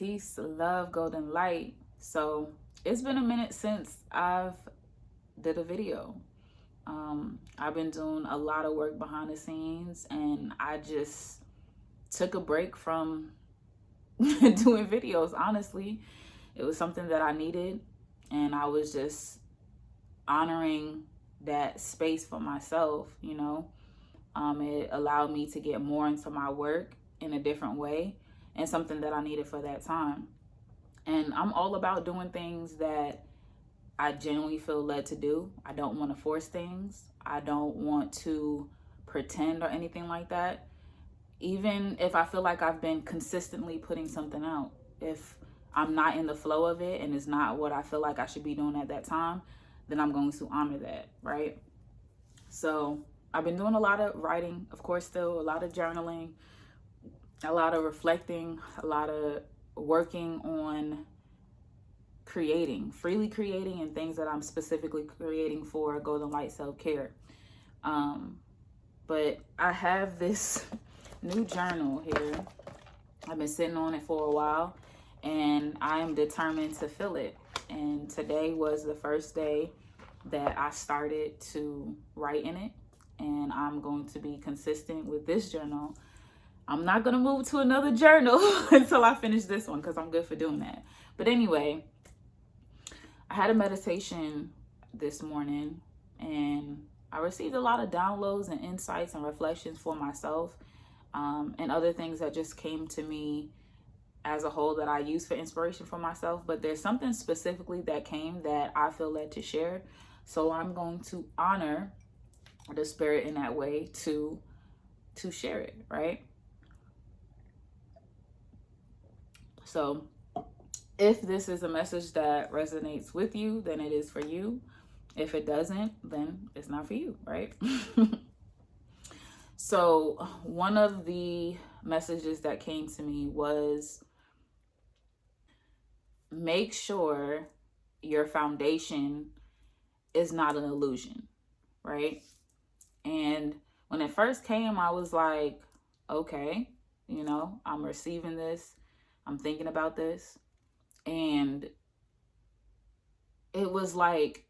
Peace, love, Goldn.Light. So it's been a minute since I've did a video. I've been doing a lot of work behind the scenes, and I just took a break from doing videos. Honestly, it was something that I needed, and I was just honoring that space for myself. It allowed me to get more into my work in a different way, and something that I needed for that time. And I'm all about doing things that I genuinely feel led to do. I don't want to force things. I don't want to pretend or anything like that. Even if I feel like I've been consistently putting something out, if I'm not in the flow of it and it's not what I feel like I should be doing at that time, then I'm going to honor that, right? So I've been doing a lot of writing, of course, still a lot of journaling, a lot of reflecting, a lot of working on freely creating, and things that I'm specifically creating for Goldn.Light self-care. But I have this new journal here. I've been sitting on it for a while, and I am determined to fill it. And today was the first day that I started to write in it, and I'm going to be consistent with this journal. I'm not going to move to another journal until I finish this one, because I'm good for doing that. But anyway, I had a meditation this morning, and I received a lot of downloads and insights and reflections for myself, and other things that just came to me as a whole that I use for inspiration for myself. But there's something specifically that came that I feel led to share. So I'm going to honor the spirit in that way to share it, right? So if this is a message that resonates with you, then it is for you. If it doesn't, then it's not for you, right? So one of the messages that came to me was, make sure your foundation is not an illusion, right? And when it first came, I was like, okay, I'm receiving this. I'm thinking about this. And it was like,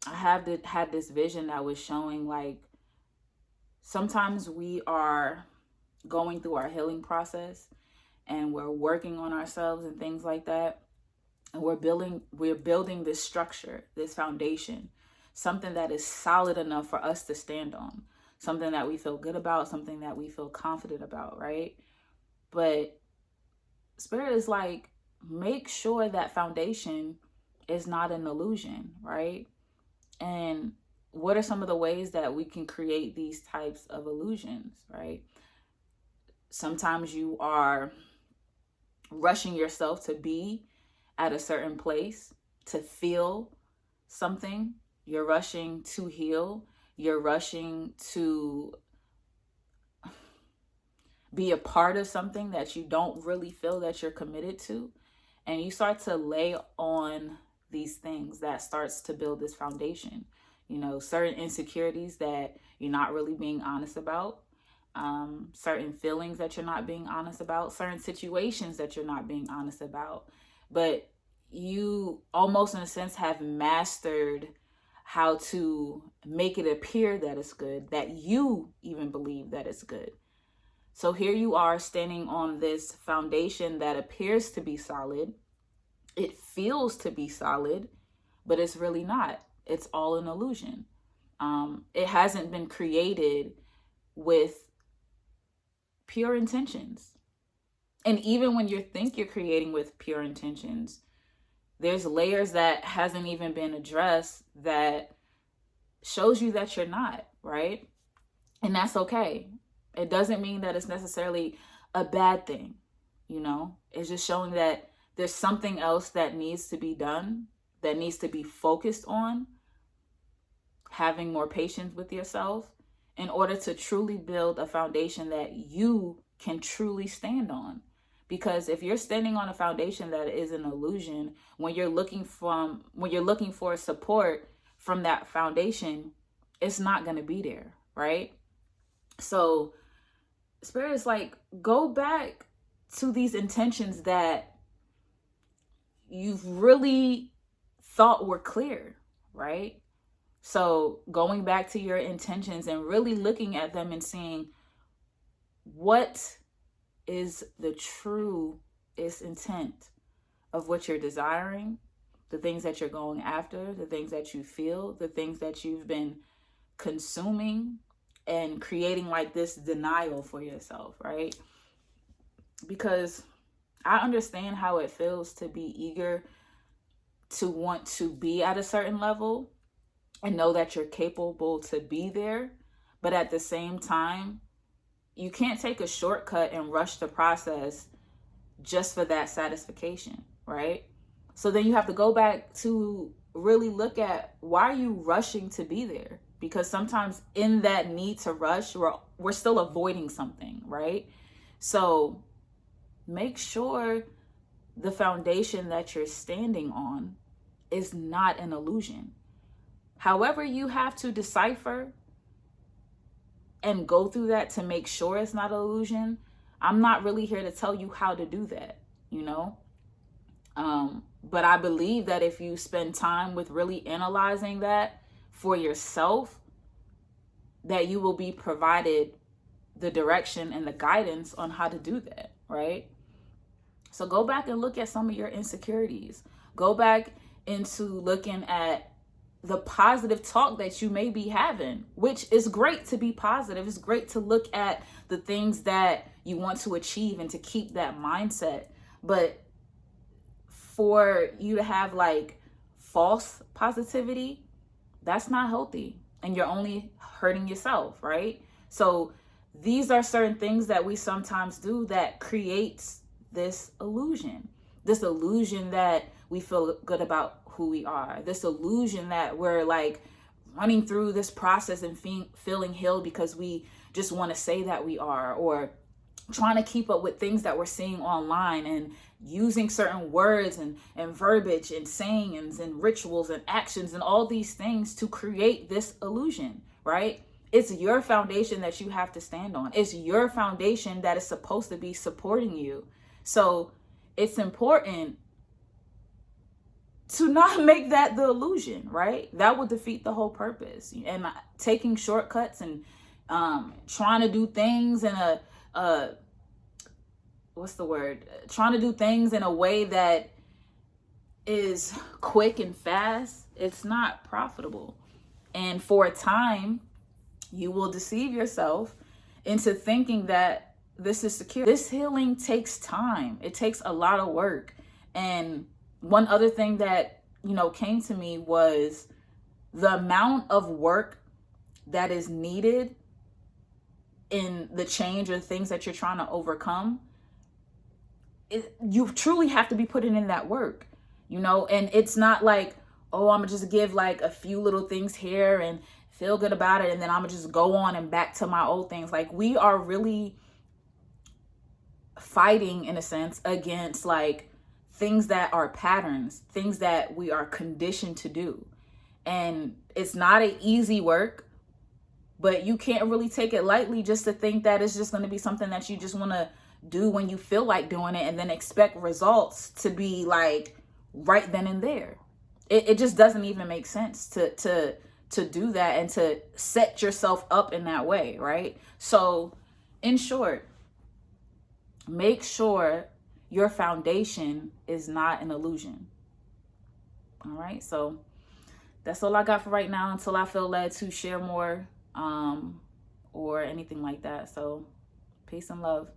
I had this vision that was showing, like, sometimes we are going through our healing process and we're working on ourselves and things like that. And we're building this structure, this foundation, something that is solid enough for us to stand on, something that we feel good about, something that we feel confident about, right? But Spirit is like, make sure that foundation is not an illusion, right? And what are some of the ways that we can create these types of illusions, right? Sometimes you are rushing yourself to be at a certain place, to feel something. You're rushing to heal. You're rushing to be a part of something that you don't really feel that you're committed to. And you start to lay on these things that starts to build this foundation. Certain insecurities that you're not really being honest about, certain feelings that you're not being honest about, certain situations that you're not being honest about. But you almost, in a sense, have mastered how to make it appear that it's good, that you even believe that it's good. So here you are standing on this foundation that appears to be solid. It feels to be solid, but it's really not. It's all an illusion. It hasn't been created with pure intentions. And even when you think you're creating with pure intentions, there's layers that hasn't even been addressed that shows you that you're not, right? And that's okay. It doesn't mean that it's necessarily a bad thing. It's just showing that there's something else that needs to be done, that needs to be focused on, having more patience with yourself in order to truly build a foundation that you can truly stand on. Because if you're standing on a foundation that is an illusion, when you're looking for support from that foundation, it's not going to be there, right? So Spirit is like, go back to these intentions that you've really thought were clear, right? So going back to your intentions and really looking at them and seeing what is the truest intent of what you're desiring, the things that you're going after, the things that you feel, the things that you've been consuming and creating like this denial for yourself, right? Because I understand how it feels to be eager to want to be at a certain level and know that you're capable to be there. But at the same time, you can't take a shortcut and rush the process just for that satisfaction, right? So then you have to go back to really look at, why are you rushing to be there? Because sometimes in that need to rush, we're still avoiding something, right? So make sure the foundation that you're standing on is not an illusion. However, you have to decipher and go through that to make sure it's not an illusion. I'm not really here to tell you how to do that, you know? But I believe that if you spend time with really analyzing that for yourself, that you will be provided the direction and the guidance on how to do that, right? So go back and look at some of your insecurities. Go back into looking at the positive talk that you may be having, which is great to be positive. It's great to look at the things that you want to achieve and to keep that mindset. But for you to have like false positivity, that's not healthy. And you're only hurting yourself, right? So these are certain things that we sometimes do that creates this illusion that we feel good about who we are, this illusion that we're like running through this process and feeling healed because we just want to say that we are, or trying to keep up with things that we're seeing online and using certain words and verbiage and sayings and rituals and actions and all these things to create this illusion, right? It's your foundation that you have to stand on. It's your foundation that is supposed to be supporting you. So it's important to not make that the illusion, right? That will defeat the whole purpose. And taking shortcuts and trying to do things in trying to do things in a way that is quick and fast, it's not profitable. And for a time, you will deceive yourself into thinking that this is secure. This healing takes time. It takes a lot of work. And one other thing that, came to me was the amount of work that is needed in the change or things that you're trying to overcome. You truly have to be putting in that work, and it's not like, oh, I'm gonna just give like a few little things here and feel good about it, and then I'm gonna just go on and back to my old things. Like, we are really fighting, in a sense, against like things that are patterns, things that we are conditioned to do. And it's not an easy work, but you can't really take it lightly just to think that it's just going to be something that you just want to do when you feel like doing it and then expect results to be like right then and there. It just doesn't even make sense to do that and to set yourself up in that way, right? So in short, make sure your foundation is not an illusion. All right, so that's all I got for right now until I feel led to share more or anything like that. So peace and love.